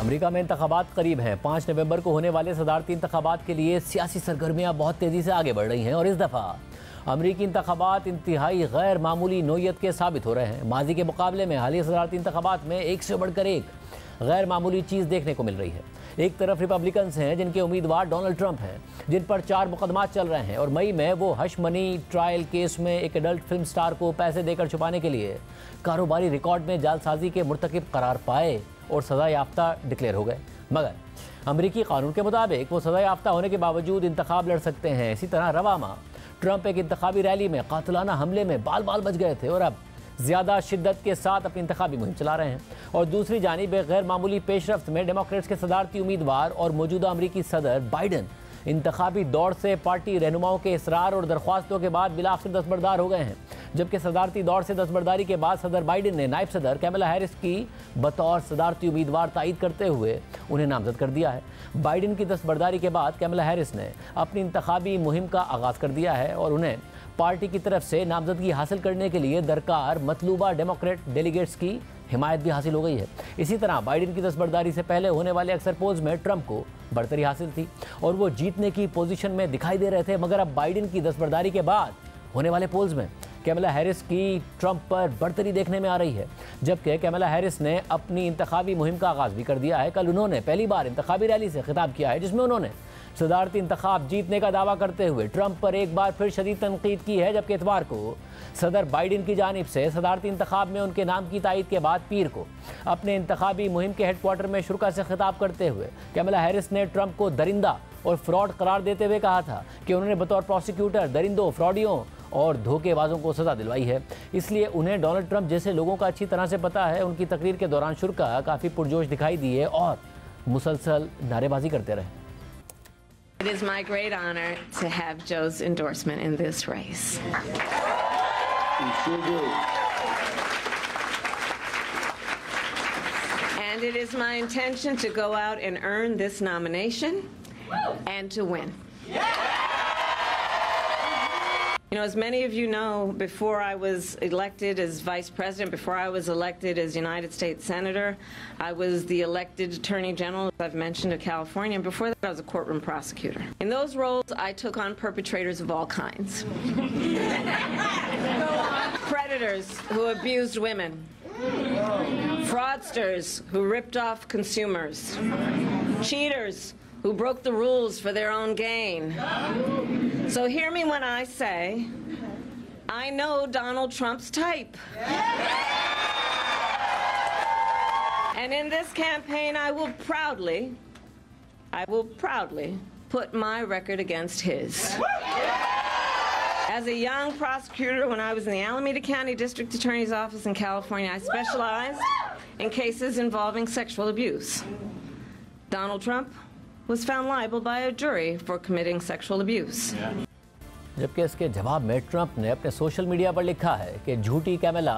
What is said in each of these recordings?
America में इंतखाबात करीब हैं। 5 नवंबर को होने वाले सदारती इंतखाबात के लिए सियासी सरगर्मियां बहुत तेज़ी से आगे बढ़ रही हैं और इस दफ़ा अमरीकी इंतखाबात इंतहाई गैर मामूली नोयत के साबित हो रहे हैं। माजी के मुकाबले में हालिया सदारती इंतखाबात में एक से बढ़कर एक गैर मामूली चीज़ देखने को मिल रही है। एक तरफ रिपब्लिकन्स हैं जिनके उम्मीदवार डोनाल्ड ट्रंप हैं, जिन पर 4 मुकदमात चल रहे हैं और मई में वो हश मनी ट्रायल केस में एक एडल्ट फिल्म स्टार को पैसे देकर छुपाने के लिए कारोबारी रिकॉर्ड में जालसाजी के मुर्तकिब करार पाए और सज़ा याफ्ता डिक्लेयर हो गए। मगर अमरीकी कानून के मुताबिक वो सज़ा याफ्ता होने के बावजूद इंतखाब लड़ सकते हैं। इसी तरह रवा माह ट्रंप एक इंतखाबी रैली में कातिलाना हमले में बाल बाल बच गए थे और अब ज़्यादा शिद्दत के साथ अपनी इंतखाबी मुहिम चला रहे हैं। और दूसरी जानिब गैर मामूली पेशरफ्त में डेमोक्रेट्स के सदारती उम्मीदवार और मौजूदा अमरीकी सदर बाइडन इंतखाबी दौड़ से पार्टी रहनुमाओं के इसरार और दरख्वास्तों के बाद बिलाखिर दस्तबरदार हो गए हैं। जबकि सदारती दौड़ से दस्तबरदारी के बाद सदर बाइडन ने नायब सदर कैमला हैरिस की बतौर सदारती उम्मीदवार तायद करते हुए उन्हें नामजद कर दिया है। बाइडन की दस्तबरदारी के बाद कैमला हैरिस ने अपनी इंतखाबी मुहिम का आगाज़ कर दिया है और उन्हें पार्टी की तरफ से नामजदगी हासिल करने के लिए दरकार मतलूबा डेमोक्रेट डेलीगेट्स की हिमायत भी हासिल हो गई है। इसी तरह बाइडन की दस्तबरदारी से पहले होने वाले अक्सर पोल्स में ट्रंप को बढ़तरी हासिल थी और वो जीतने की पोजीशन में दिखाई दे रहे थे। मगर अब बाइडन की दस्तबरदारी के बाद होने वाले पोल्स में कैमला हैरिस की ट्रंप पर बढ़तरी देखने में आ रही है। जबकि कैमला हैरिस ने अपनी इंतखाबी मुहिम का आगाज़ भी कर दिया है। कल उन्होंने पहली बार इंतखाबी रैली से खिताब किया है जिसमें उन्होंने सदारती इंतखाब जीतने का दावा करते हुए ट्रंप पर एक बार फिर शदीद तनकीद की है। जबकि इतवार को सदर बाइडन की जानिब से सदारती इंतखाब में उनके नाम की तायद के बाद पीर को अपने इंतखाबी मुहिम के हेडक्वार्टर में शुरा से खिताब करते हुए कैमला हैरिस ने ट्रंप को दरिंदा और फ्रॉड करार देते हुए कहा था कि उन्होंने बतौर प्रोसिक्यूटर दरिंदों, फ्रॉडियों और धोखेबाजों को सज़ा दिलवाई है। इसलिए उन्हें डोनाल्ड ट्रंप जैसे लोगों का अच्छी तरह से पता है। उनकी तकरीर के दौरान शुरा काफ़ी पुरजोश दिखाई दिए और मुसलसल नारेबाजी करते रहे। It is my great honor to have Joe's endorsement in this race. You sure do. And it is my intention to go out and earn this nomination and to win. You know, as many of you know, before I was elected as Vice President, before I was elected as United States Senator, I was the elected Attorney General, as I've mentioned, of California, and before that I was a courtroom prosecutor. In those roles, I took on perpetrators of all kinds. Predators who abused women, fraudsters who ripped off consumers, cheaters who broke the rules for their own gain. So hear me when I say, I know Donald Trump's type. And in this campaign, I will proudly put my record against his. As a young prosecutor, when I was in the Alameda County District Attorney's Office in California, I specialized in cases involving sexual abuse. Donald Trump was found liable by a jury for committing sexual abuse. जबकि इसके जवाब में Trump ने अपने social media पर लिखा है कि झूठी कैमला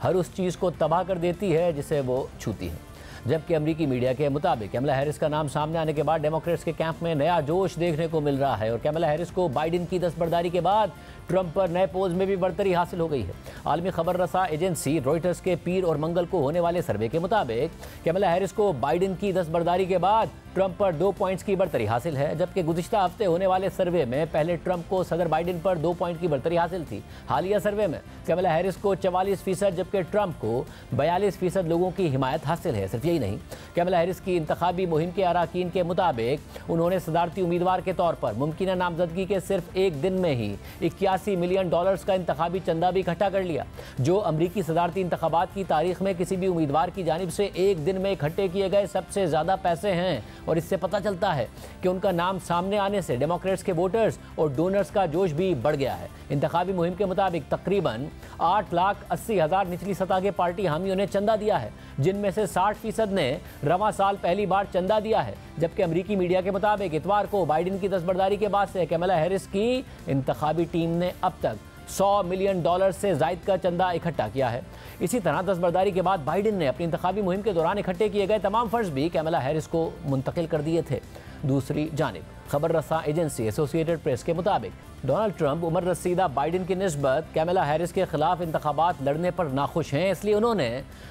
हर उस चीज़ को तबाह कर देती है जिसे वो छूती है। जबकि अमरीकी मीडिया के मुताबिक कैमला हैरिस का नाम सामने आने के बाद डेमोक्रेट्स के कैंप में नया जोश देखने को मिल रहा है और कैमला हैरिस को बाइडन की दस्तबरदारी के बाद ट्रंप पर नए पोल्स में भी बढ़तरी हासिल हो गई है। आलमी खबर रसा एजेंसी रॉयटर्स के पीर और मंगल को होने वाले सर्वे के मुताबिक कैमला हैरिस को बाइडन की दस्तबरदारी के बाद ट्रंप पर 2 पॉइंट्स की बढ़तरी हासिल है। जबकि गुज़िश्ता हफ्ते होने वाले सर्वे में पहले ट्रंप को सदर बाइडन पर 2 पॉइंट की बढ़तरी हासिल थी। हालिया सर्वे में कैमला हैरिस को 44% जबकि ट्रंप को 42% लोगों की हिमायत हासिल है। सिर्फ यही नहीं, कैमला हैरिस की इंतखाबी मुहिम के अराकीन के मुताबिक उन्होंने सदारती उम्मीदवार के तौर पर मुमकिन नामजदगी के सिर्फ एक दिन में ही $81 मिलियन का इंतखाबी चंदा भी इकट्ठा कर लिया, जो अमरीकी सदारती इंतखाबात की तारीख में किसी भी उम्मीदवार की जानिब से एक दिन में इकट्ठे किए गए सबसे ज़्यादा पैसे हैं। और इससे पता चलता है कि उनका नाम सामने आने से डेमोक्रेट्स के वोटर्स और डोनर्स का जोश भी बढ़ गया है। इंतखाबी मुहिम के मुताबिक तकरीबन 8,80,000 निचली सतह के पार्टी हामियों ने चंदा दिया है, जिनमें से 60% ने रवां साल पहली बार चंदा दिया है। जबकि अमरीकी मीडिया के मुताबिक इतवार को बाइडन की दस्तबरदारी के बाद से कैमला हैरिस की इंतखाबी टीम ने अब तक $100 मिलियन से जायद का चंदा इकट्ठा किया है। इसी तरह दस्तबरदारी के बाद बाइडन ने अपनी इंतखाबी मुहिम के दौरान इकट्ठे किए गए तमाम फर्ज भी कैमला हैरिस को मुंतकिल कर दिए थे। दूसरी जानिब खबर रसा एजेंसी एसोसिएटेड प्रेस के मुताबिक डोनाल्ड ट्रंप उम्र रसीदा बाइडन की निस्बत कैमला हैरिस के खिलाफ इंतखाबात लड़ने पर नाखुश हैं। इसलिए उन्होंने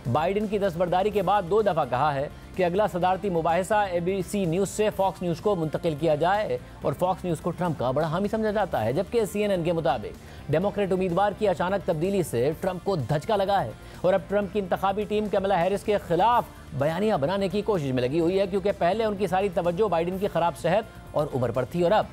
बाइडन की दस्तबरदारी के बाद 2 दफ़ा कहा है कि अगला सदारती मुबाहिसा ABC न्यूज़ से फॉक्स न्यूज़ को मुंतकिल किया जाए और फॉक्स न्यूज़ को ट्रंप का बड़ा हामी समझा जाता है, जबकि CNN के मुताबिक डेमोक्रेट उम्मीदवार की अचानक तब्दीली से ट्रंप को धचका लगा है और अब ट्रंप की इंतखाबी टीम कमला हैरिस के खिलाफ बयानियां बनाने की कोशिश में लगी हुई है, क्योंकि पहले उनकी सारी तवज्जो बाइडेन की खराब सेहत और उम्र पर थी और अब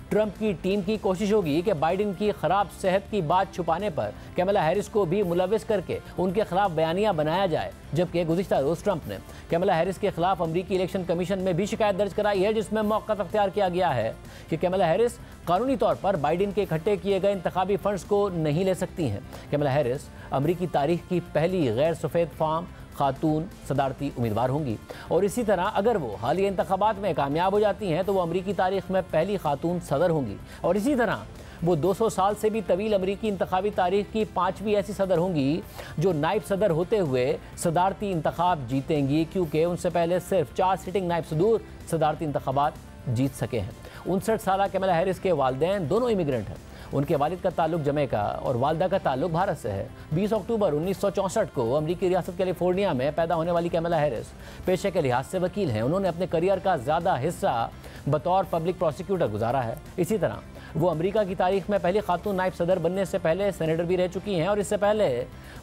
ट्रंप की टीम की कोशिश होगी कि बाइडेन की खराब सेहत की बात छुपाने पर कमला हैरिस को भी मुलविस करके उनके खिलाफ बयानियां बनाया जाए। जबकि गुज़िश्ता रोज़ ट्रंप ने कमला हैरिस के खिलाफ अमरीकी इलेक्शन कमीशन में भी शिकायत दर्ज कराई है, जिसमें मौक़िफ़ अख्तियार किया गया है कि कमला हैरिस कानूनी तौर पर बाइडेन के इकट्ठे किए गए इंतखाबी फंड्स को नहीं ले सकती हैं। कमला हैरिस अमरीकी तारीख की पहली गैर सफ़ेद फाम खातून सदारती उम्मीदवार होंगी और इसी तरह अगर वो हालिया इंतखाबात में कामयाब हो जाती हैं तो वो अमरीकी तारीख में पहली खातून सदर होंगी और इसी तरह वो 200 साल से भी तवील अमरीकी इंतखाबी तारीख की 5वीं ऐसी सदर होंगी जो नायब सदर होते हुए सदारती इंतखाब जीतेंगी, क्योंकि उनसे पहले सिर्फ 4 सिटिंग नायब सदूर सदारती इंतखाबात जीत सके हैं। 59 साल कमला हैरिस के वालिदैन दोनों इमिग्रेंट हैं। उनके वालिद का ताल्लुक जमैका और वालदा का ताल्लुक भारत से है। 20 अक्टूबर 1964 को अमरीकी रियासत कैलिफोर्निया में पैदा होने वाली कमला हैरिस पेशे के लिहाज से वकील हैं। उन्होंने अपने करियर का ज़्यादा हिस्सा बतौर पब्लिक प्रोसिक्यूटर गुजारा है। इसी तरह वो अमेरिका की तारीख में पहली खातून नायब सदर बनने से पहले सेनेटर भी रह चुकी हैं और इससे पहले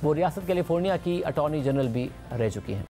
वो रियासत कैलिफोर्निया की अटॉर्नी जनरल भी रह चुकी हैं।